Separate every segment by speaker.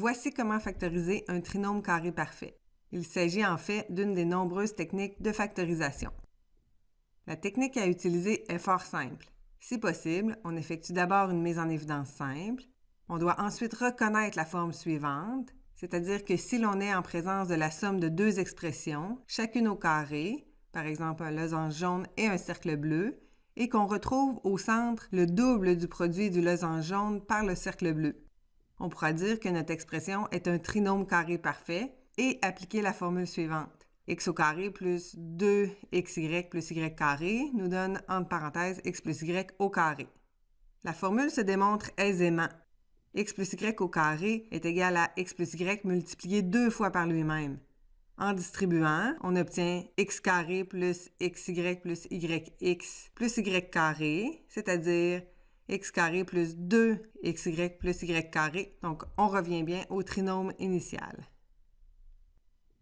Speaker 1: Voici comment factoriser un trinôme carré parfait. Il s'agit en fait d'une des nombreuses techniques de factorisation. La technique à utiliser est fort simple. Si possible, on effectue d'abord une mise en évidence simple. On doit ensuite reconnaître la forme suivante, c'est-à-dire que si l'on est en présence de la somme de deux expressions, chacune au carré, par exemple un losange jaune et un cercle bleu, et qu'on retrouve au centre le double du produit du losange jaune par le cercle bleu. On pourra dire que notre expression est un trinôme carré parfait et appliquer la formule suivante. X au carré plus 2xy plus y carré nous donne entre parenthèses x plus y au carré. La formule se démontre aisément. X plus y au carré est égal à x plus y multiplié 2 fois par lui-même. En distribuant, on obtient x carré plus xy plus yx plus y carré, c'est-à-dire x carré plus 2xy plus y carré. Donc, on revient bien au trinôme initial.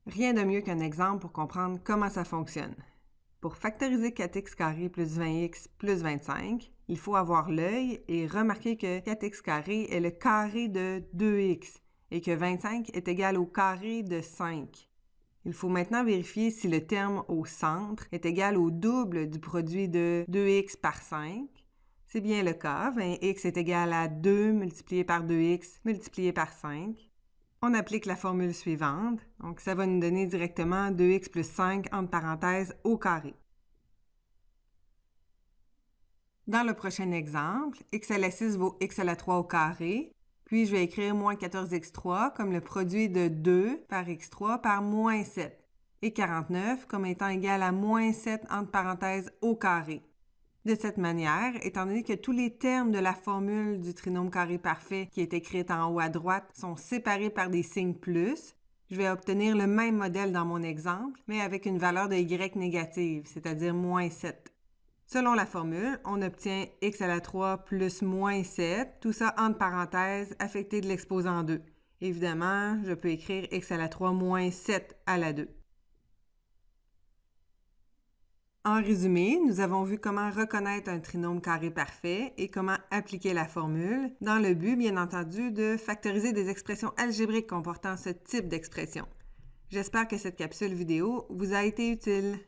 Speaker 1: Rien de mieux qu'un exemple pour comprendre comment ça fonctionne. Pour factoriser 4x carré plus 20x plus 25, il faut avoir l'œil et remarquer que 4x carré est le carré de 2x et que 25 est égal au carré de 5. Il faut maintenant vérifier si le terme au centre est égal au double du produit de 2x par 5. C'est bien le cas, 20x est égal à 2 multiplié par 2x multiplié par 5. On applique la formule suivante, donc ça va nous donner directement 2x plus 5 entre parenthèses au carré. Dans le prochain exemple, x à la 6 vaut x à la 3 au carré, puis je vais écrire moins 14x3 comme le produit de 2 par x3 par moins 7, et 49 comme étant égal à moins 7 entre parenthèses au carré. De cette manière, étant donné que tous les termes de la formule du trinôme carré parfait qui est écrite en haut à droite sont séparés par des signes plus, je vais obtenir le même modèle dans mon exemple, mais avec une valeur de y négative, c'est-à-dire moins 7. Selon la formule, on obtient x à la 3 plus moins 7, tout ça entre parenthèses affecté de l'exposant 2. Évidemment, je peux écrire x à la 3 moins 7 à la 2. En résumé, nous avons vu comment reconnaître un trinôme carré parfait et comment appliquer la formule, dans le but, bien entendu, de factoriser des expressions algébriques comportant ce type d'expression. J'espère que cette capsule vidéo vous a été utile.